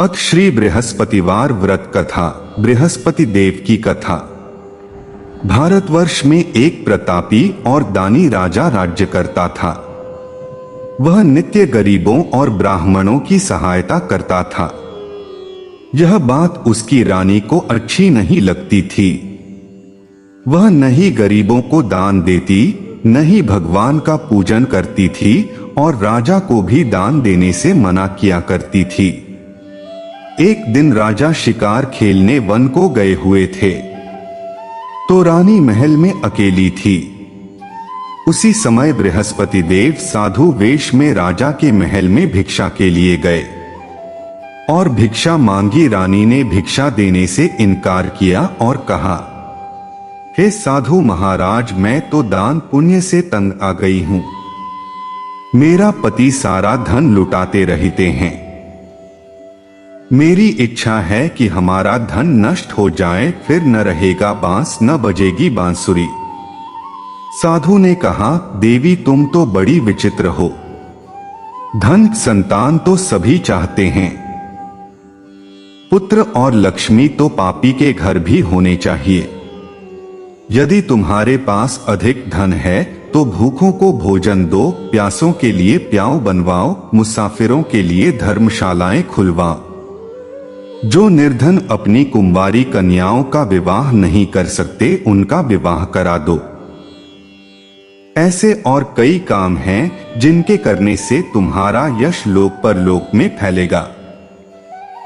अथ श्री बृहस्पतिवार व्रत कथा। बृहस्पति देव की कथा। भारतवर्ष में एक प्रतापी और दानी राजा राज्य करता था। वह नित्य गरीबों और ब्राह्मणों की सहायता करता था। यह बात उसकी रानी को अच्छी नहीं लगती थी। वह न ही गरीबों को दान देती, न ही भगवान का पूजन करती थी और राजा को भी दान देने से मना किया करती थी। एक दिन राजा शिकार खेलने वन को गए हुए थे, तो रानी महल में अकेली थी। उसी समय बृहस्पति देव साधु वेश में राजा के महल में भिक्षा के लिए गए और भिक्षा मांगी। रानी ने भिक्षा देने से इनकार किया और कहा, हे साधु महाराज, मैं तो दान पुण्य से तंग आ गई हूं। मेरा पति सारा धन लुटाते रहते हैं। मेरी इच्छा है कि हमारा धन नष्ट हो जाए, फिर न रहेगा बांस न बजेगी बांसुरी। साधु ने कहा, देवी तुम तो बड़ी विचित्र हो। धन संतान तो सभी चाहते हैं, पुत्र और लक्ष्मी तो पापी के घर भी होने चाहिए। यदि तुम्हारे पास अधिक धन है तो भूखों को भोजन दो, प्यासों के लिए प्याऊ बनवाओ, मुसाफिरों के लिए धर्मशालाएं खुलवाओ। जो निर्धन अपनी कुंवारी कन्याओं का विवाह नहीं कर सकते, उनका विवाह करा दो। ऐसे और कई काम हैं जिनके करने से तुम्हारा यश लोक परलोक में फैलेगा।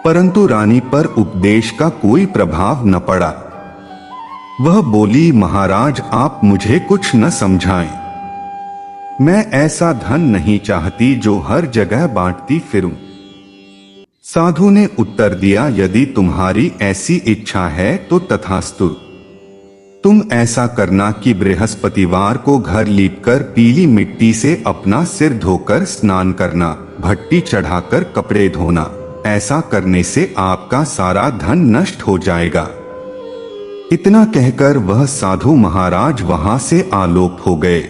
परंतु रानी पर उपदेश का कोई प्रभाव न पड़ा। वह बोली, महाराज आप मुझे कुछ न समझाएं। मैं ऐसा धन नहीं चाहती जो हर जगह बांटती फिरूं। साधु ने उत्तर दिया, यदि तुम्हारी ऐसी इच्छा है तो तथास्तु। तुम ऐसा करना कि बृहस्पतिवार को घर लीपकर पीली मिट्टी से अपना सिर धोकर स्नान करना, भट्टी चढ़ाकर कपड़े धोना। ऐसा करने से आपका सारा धन नष्ट हो जाएगा। इतना कहकर वह साधु महाराज वहां से आलोप हो गए।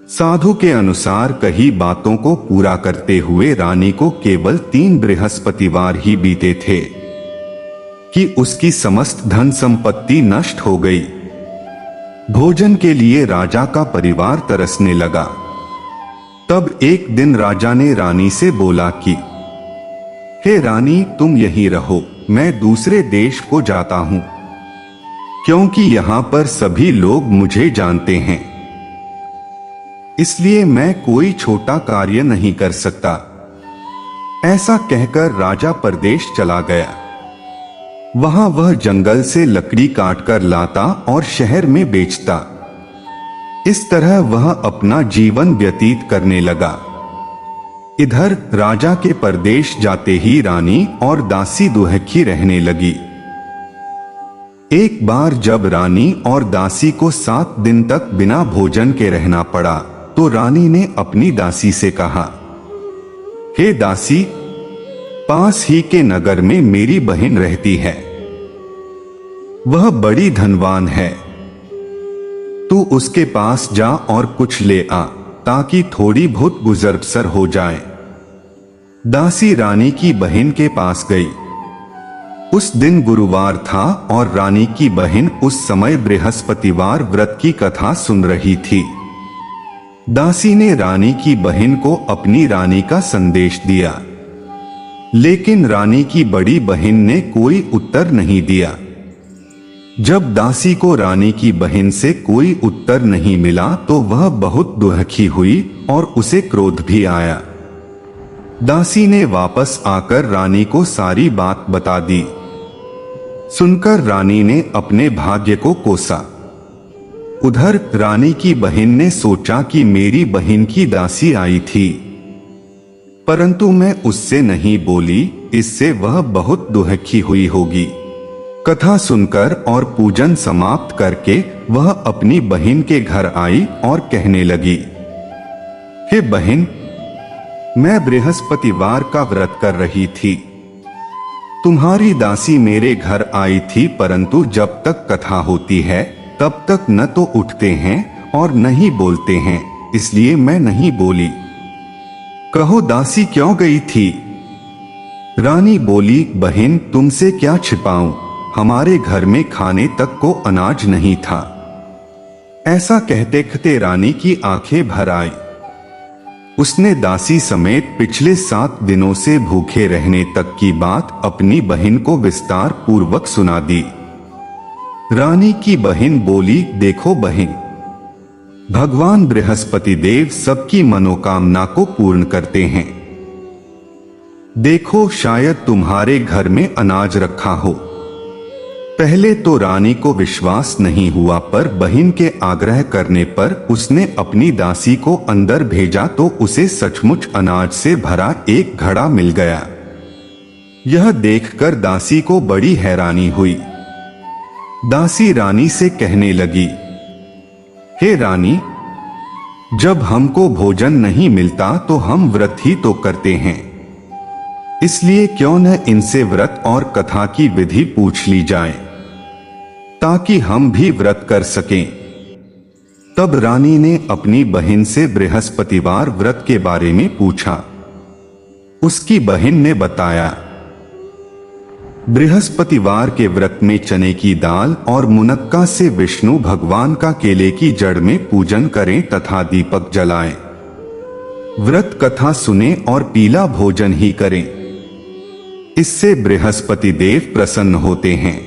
साधु के अनुसार कही बातों को पूरा करते हुए रानी को केवल 3 बृहस्पतिवार ही बीते थे कि उसकी समस्त धन संपत्ति नष्ट हो गई। भोजन के लिए राजा का परिवार तरसने लगा। तब एक दिन राजा ने रानी से बोला कि हे रानी, तुम यहीं रहो, मैं दूसरे देश को जाता हूं, क्योंकि यहां पर सभी लोग मुझे जानते हैं। इसलिए मैं कोई छोटा कार्य नहीं कर सकता। ऐसा कहकर राजा परदेश चला गया। वहां वह जंगल से लकड़ी काटकर लाता और शहर में बेचता। इस तरह वह अपना जीवन व्यतीत करने लगा। इधर राजा के परदेश जाते ही रानी और दासी दुहखी रहने लगी। एक बार जब रानी और दासी को 7 दिन तक बिना भोजन के रहना पड़ा, तो रानी ने अपनी दासी से कहा, हे दासी, पास ही के नगर में मेरी बहन रहती है। वह बड़ी धनवान है। तू उसके पास जा और कुछ ले आ, ताकि थोड़ी बहुत गुजर बसर हो जाए। दासी रानी की बहन के पास गई। उस दिन गुरुवार था और रानी की बहन उस समय बृहस्पतिवार व्रत की कथा सुन रही थी। दासी ने रानी की बहन को अपनी रानी का संदेश दिया, लेकिन रानी की बड़ी बहन ने कोई उत्तर नहीं दिया। जब दासी को रानी की बहन से कोई उत्तर नहीं मिला तो वह बहुत दुखी हुई और उसे क्रोध भी आया। दासी ने वापस आकर रानी को सारी बात बता दी। सुनकर रानी ने अपने भाग्य को कोसा। उधर रानी की बहन ने सोचा कि मेरी बहन की दासी आई थी, परंतु मैं उससे नहीं बोली, इससे वह बहुत दुखी हुई होगी। कथा सुनकर और पूजन समाप्त करके वह अपनी बहन के घर आई और कहने लगी, हे बहन, मैं बृहस्पतिवार का व्रत कर रही थी। तुम्हारी दासी मेरे घर आई थी, परंतु जब तक कथा होती है तब तक न तो उठते हैं और न ही बोलते हैं, इसलिए मैं नहीं बोली। कहो दासी क्यों गई थी? रानी बोली, बहन तुमसे क्या छिपाऊं, हमारे घर में खाने तक को अनाज नहीं था। ऐसा कहते कहते रानी की आंखें भर आई। उसने दासी समेत पिछले 7 दिनों से भूखे रहने तक की बात अपनी बहन को विस्तार पूर्वक सुना दी। रानी की बहन बोली, देखो बहन, भगवान बृहस्पति देव सबकी मनोकामना को पूर्ण करते हैं। देखो शायद तुम्हारे घर में अनाज रखा हो। पहले तो रानी को विश्वास नहीं हुआ, पर बहन के आग्रह करने पर उसने अपनी दासी को अंदर भेजा तो उसे सचमुच अनाज से भरा एक घड़ा मिल गया। यह देखकर दासी को बड़ी हैरानी हुई। दासी रानी से कहने लगी, हे रानी, जब हमको भोजन नहीं मिलता तो हम व्रत ही तो करते हैं, इसलिए क्यों न इनसे व्रत और कथा की विधि पूछ ली जाए ताकि हम भी व्रत कर सकें। तब रानी ने अपनी बहन से बृहस्पतिवार व्रत के बारे में पूछा। उसकी बहन ने बताया, बृहस्पतिवार के व्रत में चने की दाल और मुनक्का से विष्णु भगवान का केले की जड़ में पूजन करें तथा दीपक जलाएं। व्रत कथा सुने और पीला भोजन ही करें, इससे बृहस्पति देव प्रसन्न होते हैं।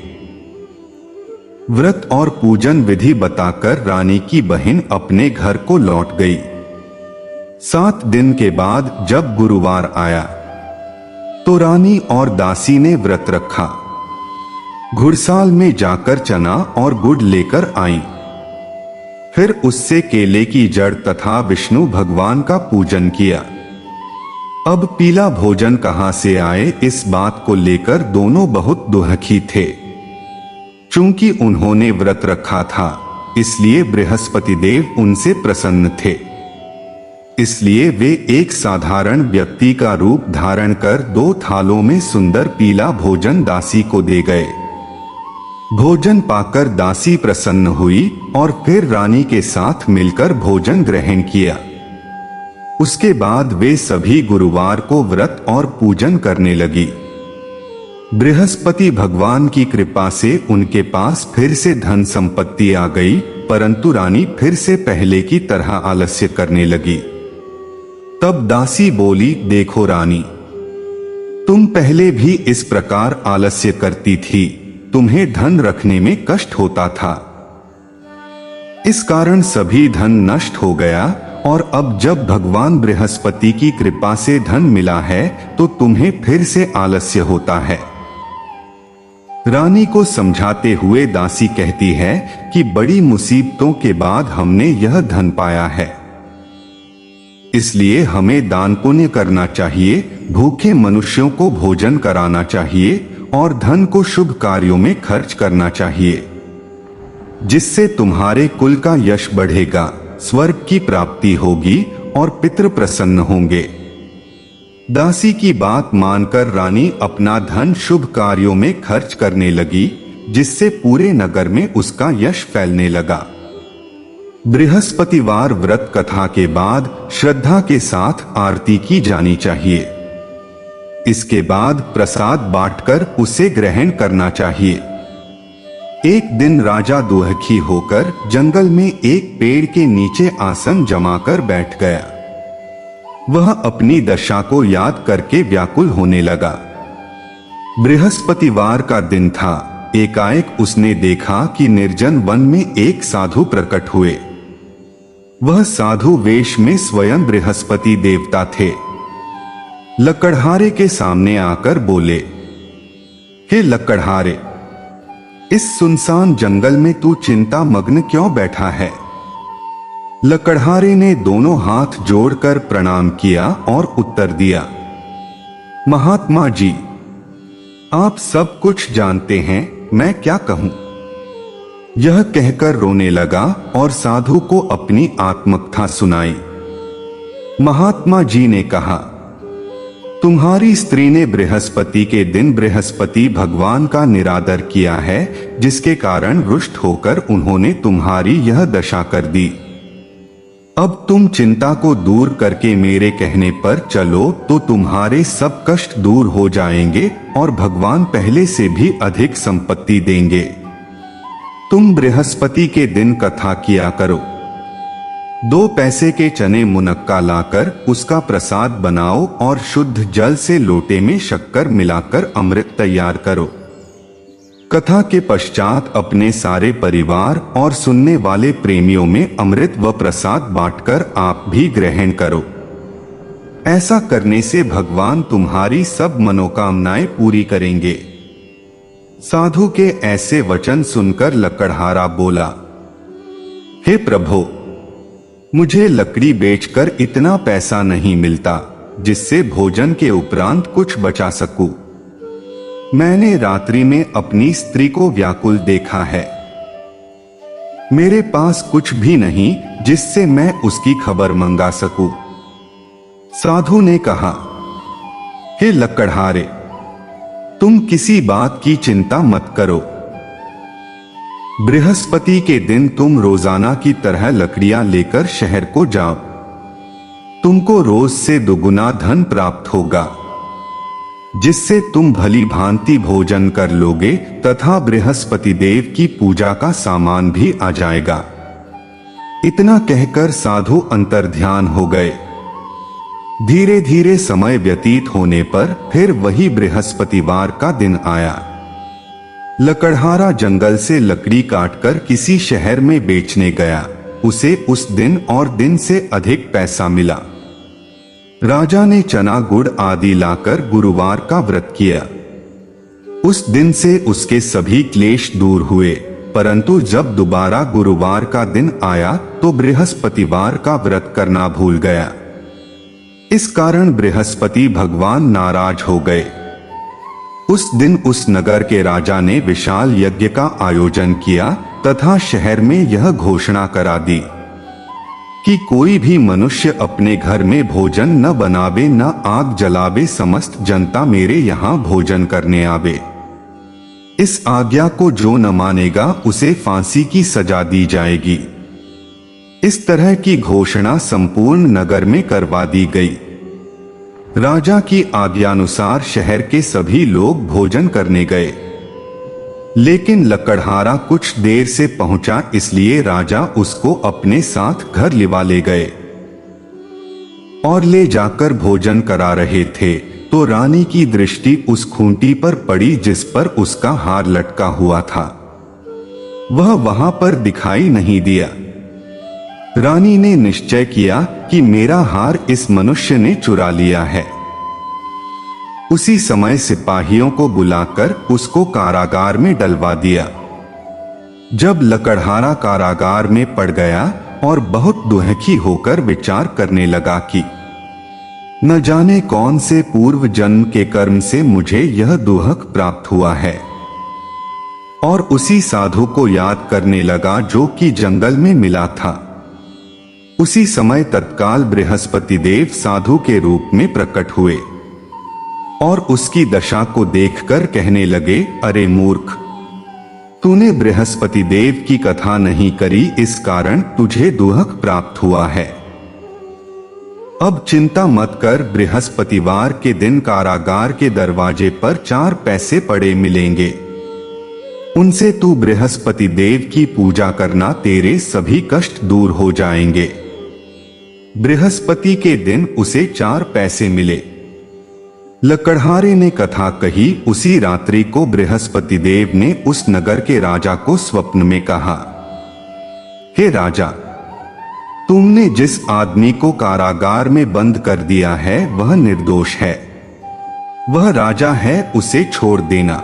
व्रत और पूजन विधि बताकर रानी की बहन अपने घर को लौट गई। 7 दिन के बाद जब गुरुवार आया तो रानी और दासी ने व्रत रखा। घुड़साल में जाकर चना और गुड़ लेकर आईं। फिर उससे केले की जड़ तथा विष्णु भगवान का पूजन किया। अब पीला भोजन कहां से आए, इस बात को लेकर दोनों बहुत दुखी थे। चूंकि उन्होंने व्रत रखा था, इसलिए बृहस्पति देव उनसे प्रसन्न थे। इसलिए वे एक साधारण व्यक्ति का रूप धारण कर 2 थालों में सुंदर पीला भोजन दासी को दे गए। भोजन पाकर दासी प्रसन्न हुई और फिर रानी के साथ मिलकर भोजन ग्रहण किया। उसके बाद वे सभी गुरुवार को व्रत और पूजन करने लगी। बृहस्पति भगवान की कृपा से उनके पास फिर से धन संपत्ति आ गई, परंतु रानी फिर से पहले की तरह आलस्य करने लगी। तब दासी बोली, देखो रानी, तुम पहले भी इस प्रकार आलस्य करती थी, तुम्हें धन रखने में कष्ट होता था, इस कारण सभी धन नष्ट हो गया, और अब जब भगवान बृहस्पति की कृपा से धन मिला है तो तुम्हें फिर से आलस्य होता है। रानी को समझाते हुए दासी कहती है कि बड़ी मुसीबतों के बाद हमने यह धन पाया है, इसलिए हमें दान पुण्य करना चाहिए, भूखे मनुष्यों को भोजन कराना चाहिए और धन को शुभ कार्यों में खर्च करना चाहिए, जिससे तुम्हारे कुल का यश बढ़ेगा, स्वर्ग की प्राप्ति होगी और पितृ प्रसन्न होंगे। दासी की बात मानकर रानी अपना धन शुभ कार्यों में खर्च करने लगी, जिससे पूरे नगर में उसका यश फैलने लगा। बृहस्पतिवार व्रत कथा के बाद श्रद्धा के साथ आरती की जानी चाहिए। इसके बाद प्रसाद बांटकर उसे ग्रहण करना चाहिए। एक दिन राजा दुखी होकर जंगल में एक पेड़ के नीचे आसन जमाकर बैठ गया। वह अपनी दशा को याद करके व्याकुल होने लगा। बृहस्पतिवार का दिन था। एकाएक उसने देखा कि निर्जन वन में एक साधु प्रकट हुए। वह साधु वेश में स्वयं बृहस्पति देवता थे। लकड़हारे के सामने आकर बोले, हे लकड़हारे, इस सुनसान जंगल में तू चिंता मग्न क्यों बैठा है? लकड़हारे ने दोनों हाथ जोड़कर प्रणाम किया और उत्तर दिया, महात्मा जी, आप सब कुछ जानते हैं, मैं क्या कहूं? यह कहकर रोने लगा और साधु को अपनी आत्मकथा सुनाई। महात्मा जी ने कहा, तुम्हारी स्त्री ने बृहस्पति के दिन बृहस्पति भगवान का निरादर किया है, जिसके कारण रुष्ट होकर उन्होंने तुम्हारी यह दशा कर दी। अब तुम चिंता को दूर करके मेरे कहने पर चलो तो तुम्हारे सब कष्ट दूर हो जाएंगे और भगवान पहले से भी अधिक संपत्ति देंगे। तुम बृहस्पति के दिन कथा किया करो। 2 पैसे के चने मुनक्का लाकर उसका प्रसाद बनाओ और शुद्ध जल से लोटे में शक्कर मिलाकर अमृत तैयार करो। कथा के पश्चात अपने सारे परिवार और सुनने वाले प्रेमियों में अमृत व प्रसाद बांटकर आप भी ग्रहण करो। ऐसा करने से भगवान तुम्हारी सब मनोकामनाएं पूरी करेंगे। साधु के ऐसे वचन सुनकर लकड़हारा बोला, हे प्रभु, मुझे लकड़ी बेचकर इतना पैसा नहीं मिलता जिससे भोजन के उपरांत कुछ बचा सकूं। मैंने रात्रि में अपनी स्त्री को व्याकुल देखा है। मेरे पास कुछ भी नहीं जिससे मैं उसकी खबर मंगा सकूं। साधु ने कहा, हे लकड़हारे, तुम किसी बात की चिंता मत करो। बृहस्पति के दिन तुम रोजाना की तरह लकड़ियां लेकर शहर को जाओ। तुमको रोज से दुगुना धन प्राप्त होगा, जिससे तुम भली भांति भोजन कर लोगे तथा बृहस्पति देव की पूजा का सामान भी आ जाएगा। इतना कहकर साधु अंतर्ध्यान हो गए। धीरे धीरे समय व्यतीत होने पर फिर वही बृहस्पतिवार का दिन आया। लकड़हारा जंगल से लकड़ी काटकर किसी शहर में बेचने गया। उसे उस दिन और दिन से अधिक पैसा मिला। राजा ने चना गुड़ आदि लाकर गुरुवार का व्रत किया। उस दिन से उसके सभी क्लेश दूर हुए, परंतु जब दोबारा गुरुवार का दिन आया तो बृहस्पतिवार का व्रत करना भूल गया। इस कारण बृहस्पति भगवान नाराज हो गए। उस दिन उस नगर के राजा ने विशाल यज्ञ का आयोजन किया तथा शहर में यह घोषणा करा दी कि कोई भी मनुष्य अपने घर में भोजन न बनावे न आग जलावे, समस्त जनता मेरे यहाँ भोजन करने आवे। इस आज्ञा को जो न मानेगा उसे फांसी की सजा दी जाएगी। इस तरह की घोषणा संपूर्ण नगर में करवा दी गई। राजा की आज्ञानुसार शहर के सभी लोग भोजन करने गए, लेकिन लकड़हारा कुछ देर से पहुंचा, इसलिए राजा उसको अपने साथ घर लिवा ले गए और ले जाकर भोजन करा रहे थे तो रानी की दृष्टि उस खूंटी पर पड़ी जिस पर उसका हार लटका हुआ था। वह वहां पर दिखाई नहीं दिया। रानी ने निश्चय किया कि मेरा हार इस मनुष्य ने चुरा लिया है। उसी समय सिपाहियों को बुलाकर उसको कारागार में डलवा दिया। जब लकड़हारा कारागार में पड़ गया और बहुत दुखी होकर विचार करने लगा कि न जाने कौन से पूर्व जन्म के कर्म से मुझे यह दुख प्राप्त हुआ है, और उसी साधु को याद करने लगा जो कि जंगल में मिला था। उसी समय तत्काल बृहस्पति देव साधु के रूप में प्रकट हुए और उसकी दशा को देखकर कहने लगे, अरे मूर्ख, तूने बृहस्पति देव की कथा नहीं करी, इस कारण तुझे दुख प्राप्त हुआ है। अब चिंता मत कर, बृहस्पतिवार के दिन कारागार के दरवाजे पर 4 पैसे पड़े मिलेंगे। उनसे तू बृहस्पति देव की पूजा करना, तेरे सभी कष्ट दूर हो जाएंगे। बृहस्पति के दिन उसे 4 पैसे मिले। लकड़हारे ने कथा कही। उसी रात्रि को बृहस्पति देव ने उस नगर के राजा को स्वप्न में कहा, हे राजा, तुमने जिस आदमी को कारागार में बंद कर दिया है वह निर्दोष है। वह राजा है, उसे छोड़ देना।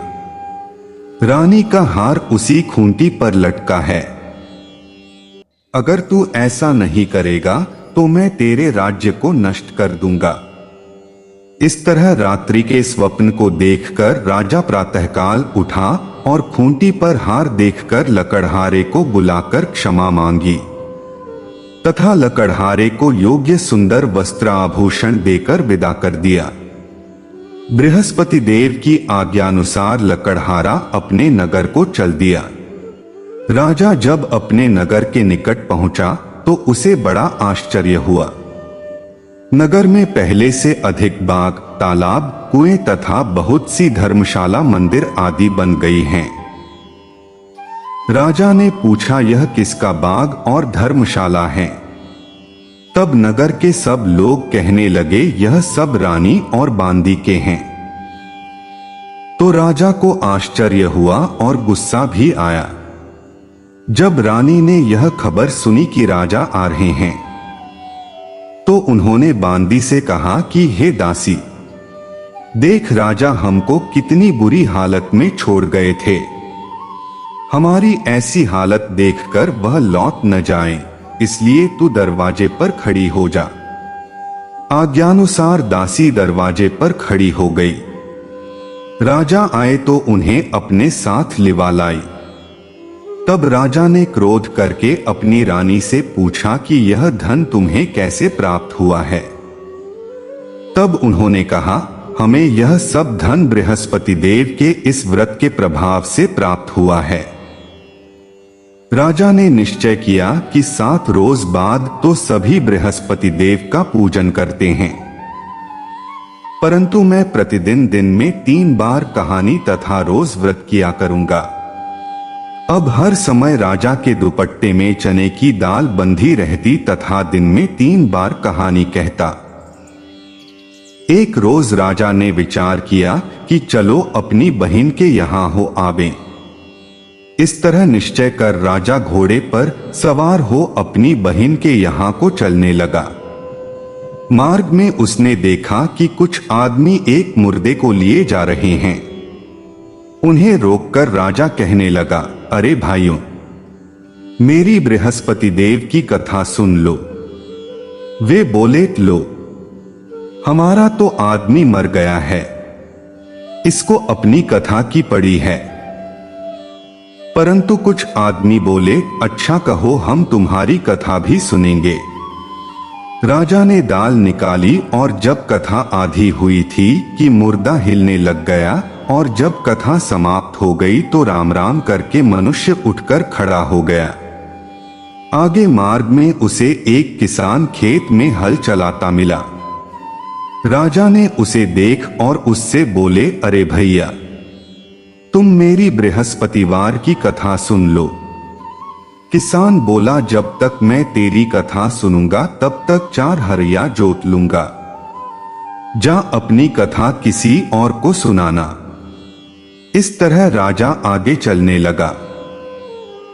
रानी का हार उसी खूंटी पर लटका है। अगर तू ऐसा नहीं करेगा तो मैं तेरे राज्य को नष्ट कर दूंगा। इस तरह रात्रि के स्वप्न को देखकर राजा प्रातःकाल उठा और खूंटी पर हार देखकर लकड़हारे को बुलाकर क्षमा मांगी तथा लकड़हारे को योग्य सुंदर वस्त्र आभूषण देकर विदा कर दिया। बृहस्पति देव की आज्ञानुसार लकड़हारा अपने नगर को चल दिया। राजा जब अपने नगर के निकट पहुंचा तो उसे बड़ा आश्चर्य हुआ। नगर में पहले से अधिक बाग, तालाब, कुएं तथा बहुत सी धर्मशाला, मंदिर आदि बन गई हैं। राजा ने पूछा, यह किसका बाग और धर्मशाला है? तब नगर के सब लोग कहने लगे, यह सब रानी और बांदी के हैं। तो राजा को आश्चर्य हुआ और गुस्सा भी आया। जब रानी ने यह खबर सुनी कि राजा आ रहे हैं, तो उन्होंने बांदी से कहा कि हे दासी, देख राजा हमको कितनी बुरी हालत में छोड़ गए थे। हमारी ऐसी हालत देखकर वह लौट न जाएं, इसलिए तू दरवाजे पर खड़ी हो जा। आज्ञानुसार दासी दरवाजे पर खड़ी हो गई। राजा आए तो उन्हें अपने साथ लिवा लाई। तब राजा ने क्रोध करके अपनी रानी से पूछा कि यह धन तुम्हें कैसे प्राप्त हुआ है? तब उन्होंने कहा, हमें यह सब धन बृहस्पति देव के इस व्रत के प्रभाव से प्राप्त हुआ है। राजा ने निश्चय किया कि 7 रोज बाद तो सभी बृहस्पति देव का पूजन करते हैं, परंतु मैं प्रतिदिन दिन में 3 बार कहानी तथा रोज व्रत किया करूंगा। अब हर समय राजा के दुपट्टे में चने की दाल बंधी रहती तथा दिन में 3 बार कहानी कहता। एक रोज राजा ने विचार किया कि चलो अपनी बहन के यहां हो आवें। इस तरह निश्चय कर राजा घोड़े पर सवार हो अपनी बहन के यहां को चलने लगा। मार्ग में उसने देखा कि कुछ आदमी एक मुर्दे को लिए जा रहे हैं। उन्हें रोककर राजा कहने लगा, अरे भाइयों, मेरी बृहस्पति देव की कथा सुन लो। वे बोले, लो, हमारा तो आदमी मर गया है, इसको अपनी कथा की पड़ी है। परंतु कुछ आदमी बोले, अच्छा कहो, हम तुम्हारी कथा भी सुनेंगे। राजा ने दाल निकाली और जब कथा आधी हुई थी कि मुर्दा हिलने लग गया, और जब कथा समाप्त हो गई तो राम राम करके मनुष्य उठकर खड़ा हो गया। आगे मार्ग में उसे एक किसान खेत में हल चलाता मिला। राजा ने उसे देख और उससे बोले, अरे भैया, तुम मेरी बृहस्पतिवार की कथा सुन लो। किसान बोला, जब तक मैं तेरी कथा सुनूंगा तब तक 4 हरिया जोत लूंगा। जा अपनी कथा किसी और को सुनाना। इस तरह राजा आगे चलने लगा।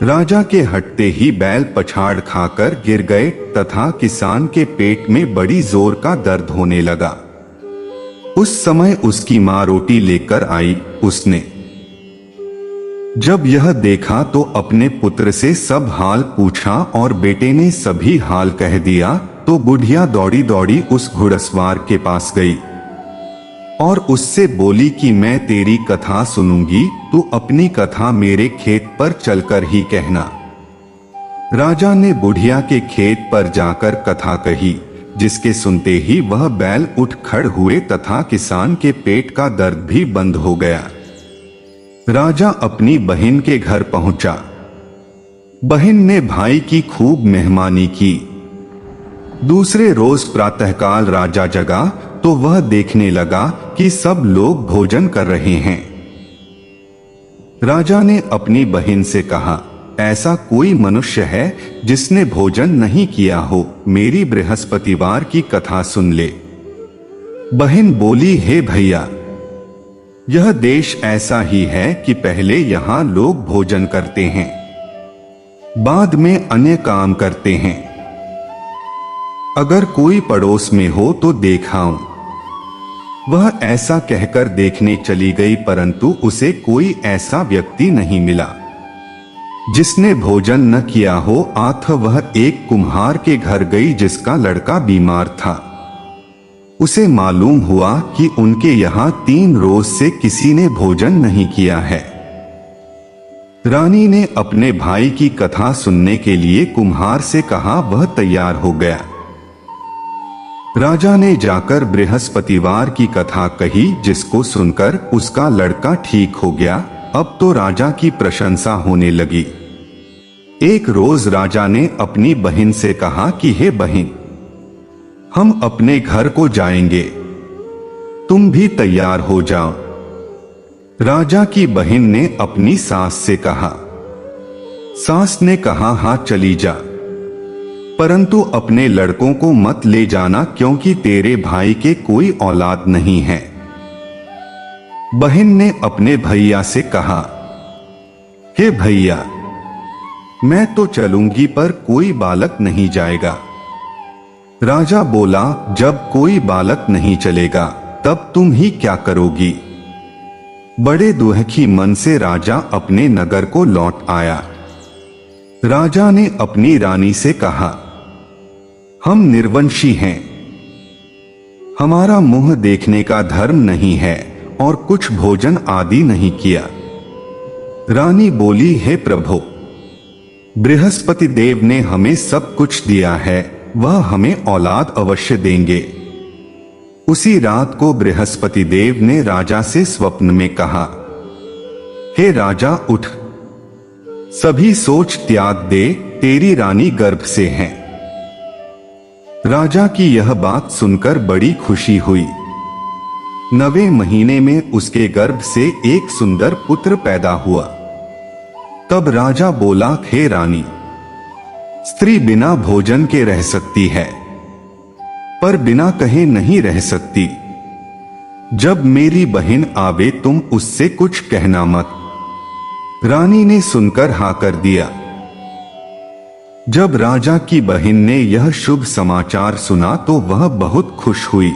राजा के हटते ही बैल पछाड़ खाकर गिर गए तथा किसान के पेट में बड़ी जोर का दर्द होने लगा। उस समय उसकी मां रोटी लेकर आई। उसने जब यह देखा तो अपने पुत्र से सब हाल पूछा और बेटे ने सभी हाल कह दिया। तो बुढ़िया दौड़ी दौड़ी उस घुड़सवार के पास गई और उससे बोली कि मैं तेरी कथा सुनूंगी, तू अपनी कथा मेरे खेत पर चलकर ही कहना। राजा ने बुढ़िया के खेत पर जाकर कथा कही, जिसके सुनते ही वह बैल उठ खड़ हुए तथा किसान के पेट का दर्द भी बंद हो गया। राजा अपनी बहन के घर पहुंचा। बहन ने भाई की खूब मेहमानी की। दूसरे रोज प्रातःकाल राजा जगा तो वह देखने लगा कि सब लोग भोजन कर रहे हैं। राजा ने अपनी बहन से कहा, ऐसा कोई मनुष्य है जिसने भोजन नहीं किया हो, मेरी बृहस्पतिवार की कथा सुन ले। बहन बोली, हे भैया, यह देश ऐसा ही है कि पहले यहां लोग भोजन करते हैं, बाद में अन्य काम करते हैं। अगर कोई पड़ोस में हो तो देखाऊं। वह ऐसा कहकर देखने चली गई, परंतु उसे कोई ऐसा व्यक्ति नहीं मिला जिसने भोजन न किया हो। आथ वह एक कुम्हार के घर गई जिसका लड़का बीमार था। उसे मालूम हुआ कि उनके यहाँ 3 रोज से किसी ने भोजन नहीं किया है। रानी ने अपने भाई की कथा सुनने के लिए कुम्हार से कहा। वह तैयार हो गया। राजा ने जाकर बृहस्पतिवार की कथा कही, जिसको सुनकर उसका लड़का ठीक हो गया। अब तो राजा की प्रशंसा होने लगी। एक रोज राजा ने अपनी बहन से कहा कि हे बहन, हम अपने घर को जाएंगे, तुम भी तैयार हो जाओ। राजा की बहन ने अपनी सास से कहा। सास ने कहा हाँ चली जा, परंतु अपने लड़कों को मत ले जाना क्योंकि तेरे भाई के कोई औलाद नहीं है। बहन ने अपने भैया से कहा, हे भैया, मैं तो चलूंगी पर कोई बालक नहीं जाएगा। राजा बोला, जब कोई बालक नहीं चलेगा तब तुम ही क्या करोगी। बड़े दुखी मन से राजा अपने नगर को लौट आया। राजा ने अपनी रानी से कहा, हम निर्वंशी हैं, हमारा मुंह देखने का धर्म नहीं है और कुछ भोजन आदि नहीं किया। रानी बोली, हे प्रभु, बृहस्पति देव ने हमें सब कुछ दिया है, वह हमें औलाद अवश्य देंगे। उसी रात को बृहस्पति देव ने राजा से स्वप्न में कहा, हे राजा उठ, सभी सोच त्याग दे, तेरी रानी गर्भ से है। राजा की यह बात सुनकर बड़ी खुशी हुई। 9वें महीने में उसके गर्भ से एक सुंदर पुत्र पैदा हुआ। तब राजा बोला, हे रानी, स्त्री बिना भोजन के रह सकती है, पर बिना कहे नहीं रह सकती। जब मेरी बहन आवे तुम उससे कुछ कहना मत। रानी ने सुनकर हाँ कर दिया। जब राजा की बहन ने यह शुभ समाचार सुना तो वह बहुत खुश हुई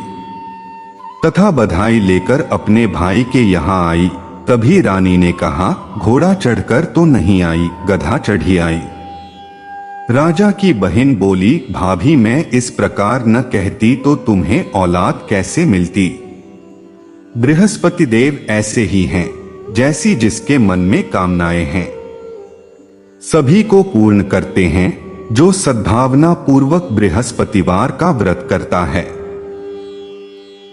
तथा बधाई लेकर अपने भाई के यहाँ आई। तभी रानी ने कहा, घोड़ा चढ़कर तो नहीं आई, गधा चढ़ी आई। राजा की बहन बोली, भाभी, मैं इस प्रकार न कहती तो तुम्हें औलाद कैसे मिलती। बृहस्पति देव ऐसे ही हैं, जैसी जिसके मन में कामनाएं हैं सभी को पूर्ण करते हैं। जो सद्भावना पूर्वक बृहस्पतिवार का व्रत करता है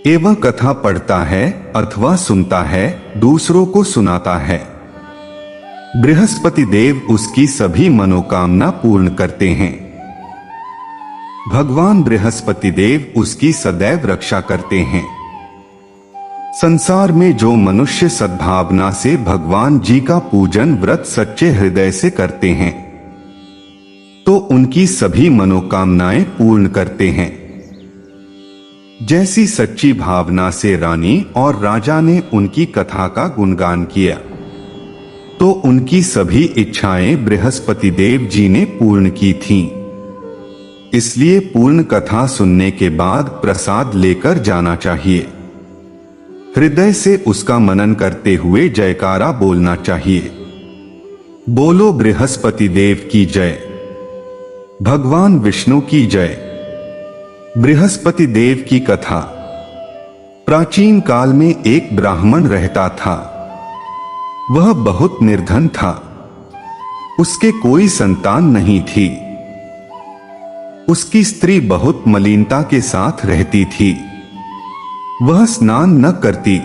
एवं कथा पढ़ता है अथवा सुनता है, दूसरों को सुनाता है, बृहस्पति देव उसकी सभी मनोकामना पूर्ण करते हैं। भगवान बृहस्पति देव उसकी सदैव रक्षा करते हैं। संसार में जो मनुष्य सद्भावना से भगवान जी का पूजन व्रत सच्चे हृदय से करते हैं तो उनकी सभी मनोकामनाएं पूर्ण करते हैं। जैसी सच्ची भावना से रानी और राजा ने उनकी कथा का गुणगान किया तो उनकी सभी इच्छाएं बृहस्पति देव जी ने पूर्ण की थीं। इसलिए पूर्ण कथा सुनने के बाद प्रसाद लेकर जाना चाहिए। हृदय से उसका मनन करते हुए जयकारा बोलना चाहिए। बोलो बृहस्पति देव की जय, भगवान विष्णु की जय। बृहस्पति देव की कथा। प्राचीन काल में एक ब्राह्मण रहता था। वह बहुत निर्धन था, उसके कोई संतान नहीं थी। उसकी स्त्री बहुत मलिनता के साथ रहती थी। वह स्नान न करती,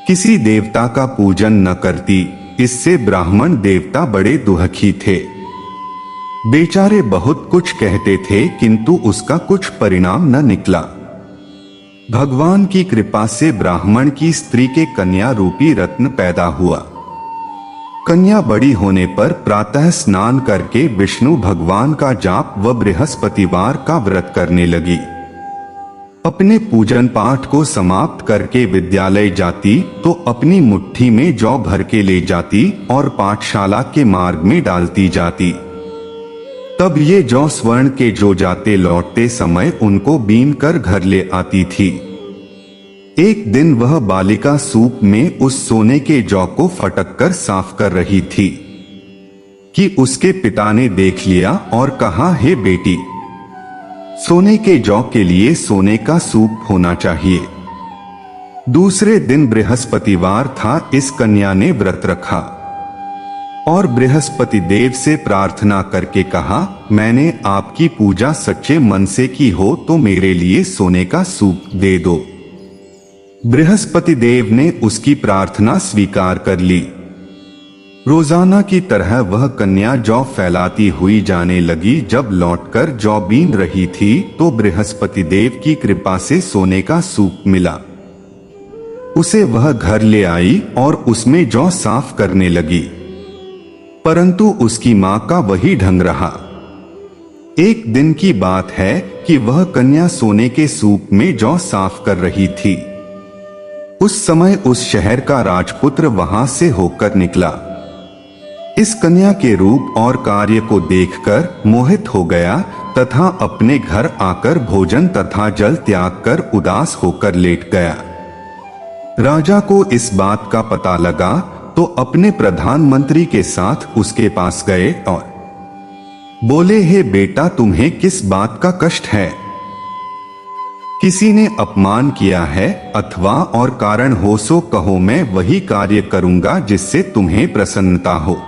किसी देवता का पूजन न करती। इससे ब्राह्मण देवता बड़े दुखी थे। बेचारे बहुत कुछ कहते थे किंतु उसका कुछ परिणाम न निकला। भगवान की कृपा से ब्राह्मण की स्त्री के कन्या रूपी रत्न पैदा हुआ। कन्या बड़ी होने पर प्रातः स्नान करके विष्णु भगवान का जाप व बृहस्पतिवार का व्रत करने लगी। अपने पूजन पाठ को समाप्त करके विद्यालय जाती तो अपनी मुट्ठी में जौ भर के ले जाती और पाठशाला के मार्ग में डालती जाती। तब ये जौ स्वर्ण के जो जाते लौटते समय उनको बीन कर घर ले आती थी। एक दिन वह बालिका सूप में उस सोने के जौ को फटक कर साफ कर रही थी कि उसके पिता ने देख लिया और कहा, हे बेटी, सोने के जौ के लिए सोने का सूप होना चाहिए। दूसरे दिन बृहस्पतिवार था। इस कन्या ने व्रत रखा और बृहस्पति देव से प्रार्थना करके कहा, मैंने आपकी पूजा सच्चे मन से की हो तो मेरे लिए सोने का सूप दे दो। बृहस्पति देव ने उसकी प्रार्थना स्वीकार कर ली। रोजाना की तरह वह कन्या जौ फैलाती हुई जाने लगी। जब लौटकर जौ बीन रही थी तो बृहस्पति देव की कृपा से सोने का सूप मिला। उसे वह घर ले आई और उसमें जौ साफ करने लगी, परंतु उसकी मां का वही ढंग रहा। एक दिन की बात है कि वह कन्या सोने के सूप में जौ साफ कर रही थी। उस समय उस शहर का राजपुत्र वहां से होकर निकला। इस कन्या के रूप और कार्य को देखकर मोहित हो गया तथा अपने घर आकर भोजन तथा जल त्याग कर उदास होकर लेट गया। राजा को इस बात का पता लगा तो अपने प्रधानमंत्री के साथ उसके पास गए और बोले, हे बेटा, तुम्हें किस बात का कष्ट है? किसी ने अपमान किया है अथवा और कारण हो सो कहो, मैं वही कार्य करूंगा जिससे तुम्हें प्रसन्नता हो।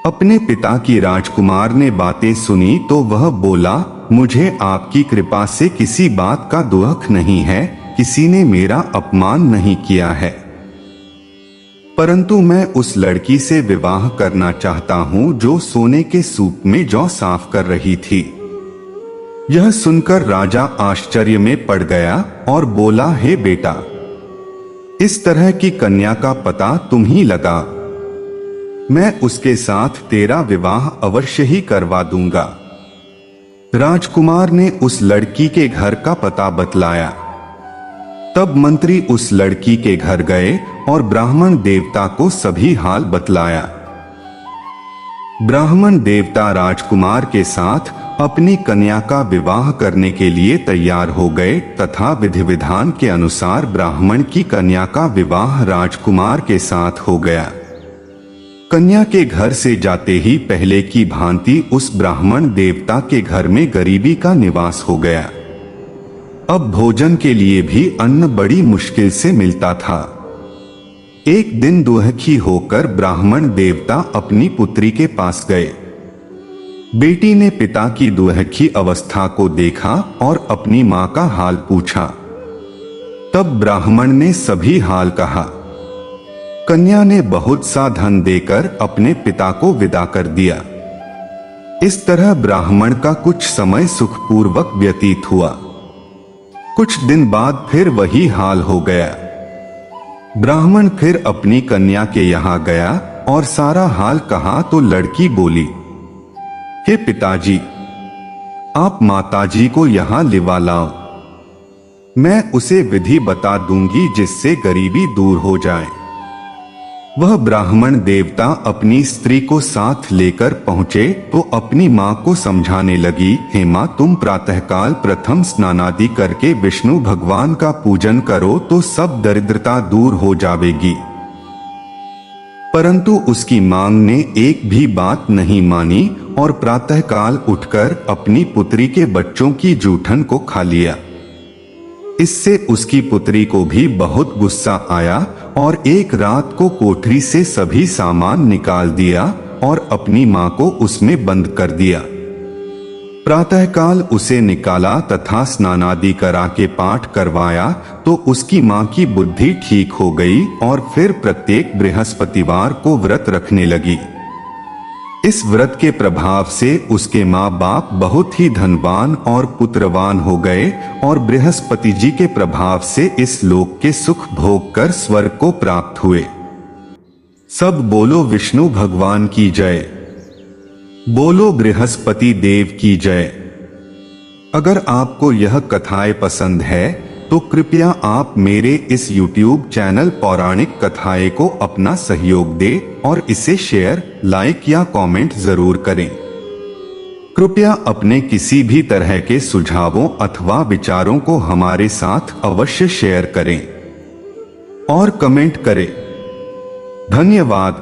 अपने पिता की राजकुमार ने बातें सुनी तो वह बोला, मुझे आपकी कृपा से किसी बात का दुख नहीं है, किसी ने मेरा अपमान नहीं किया है, परंतु मैं उस लड़की से विवाह करना चाहता हूं जो सोने के सूप में जौ साफ कर रही थी। यह सुनकर राजा आश्चर्य में पड़ गया और बोला, हे बेटा, इस तरह की कन्या का पता तुम ही लगा, मैं उसके साथ तेरा विवाह अवश्य ही करवा दूंगा। राजकुमार ने उस लड़की के घर का पता बतलाया। तब मंत्री उस लड़की के घर गए और ब्राह्मण देवता को सभी हाल बतलाया। ब्राह्मण देवता राजकुमार के साथ अपनी कन्या का विवाह करने के लिए तैयार हो गए तथा विधि विधान के अनुसार ब्राह्मण की कन्या का विवाह राजकुमार के साथ हो गया। कन्या के घर से जाते ही पहले की भांति उस ब्राह्मण देवता के घर में गरीबी का निवास हो गया। अब भोजन के लिए भी अन्न बड़ी मुश्किल से मिलता था। एक दिन दुखी होकर ब्राह्मण देवता अपनी पुत्री के पास गए। बेटी ने पिता की दुखी अवस्था को देखा और अपनी मां का हाल पूछा। तब ब्राह्मण ने सभी हाल कहा। कन्या ने बहुत सा धन देकर अपने पिता को विदा कर दिया। इस तरह ब्राह्मण का कुछ समय सुखपूर्वक व्यतीत हुआ। कुछ दिन बाद फिर वही हाल हो गया। ब्राह्मण फिर अपनी कन्या के यहाँ गया और सारा हाल कहा तो लड़की बोली, हे पिताजी, आप माताजी को यहाँ लिवा लाओ, मैं उसे विधि बता दूंगी जिससे गरीबी दूर हो जाए। वह ब्राह्मण देवता अपनी स्त्री को साथ लेकर पहुंचे तो अपनी मां को समझाने लगी, हे मां, तुम प्रातःकाल प्रथम स्नानादि करके विष्णु भगवान का पूजन करो तो सब दरिद्रता दूर हो जाएगी। परंतु उसकी मांग ने एक भी बात नहीं मानी और प्रातःकाल उठकर अपनी पुत्री के बच्चों की जूठन को खा लिया। इससे उसकी पुत्री को भी बहुत गुस्सा आया और एक रात को कोठरी से सभी सामान निकाल दिया और अपनी मां को उसमें बंद कर दिया। प्रातःकाल उसे निकाला तथा स्नानादि करा के पाठ करवाया तो उसकी मां की बुद्धि ठीक हो गई और फिर प्रत्येक बृहस्पतिवार को व्रत रखने लगी। इस व्रत के प्रभाव से उसके माँ बाप बहुत ही धनवान और पुत्रवान हो गए और बृहस्पति जी के प्रभाव से इस लोक के सुख भोग कर स्वर्ग को प्राप्त हुए। सब बोलो विष्णु भगवान की जय, बोलो बृहस्पति देव की जय। अगर आपको यह कथाएं पसंद है तो कृपया आप मेरे इस YouTube चैनल पौराणिक कथाएं को अपना सहयोग दें और इसे शेयर, लाइक या कमेंट जरूर करें। कृपया अपने किसी भी तरह के सुझावों अथवा विचारों को हमारे साथ अवश्य शेयर करें और कमेंट करें। धन्यवाद।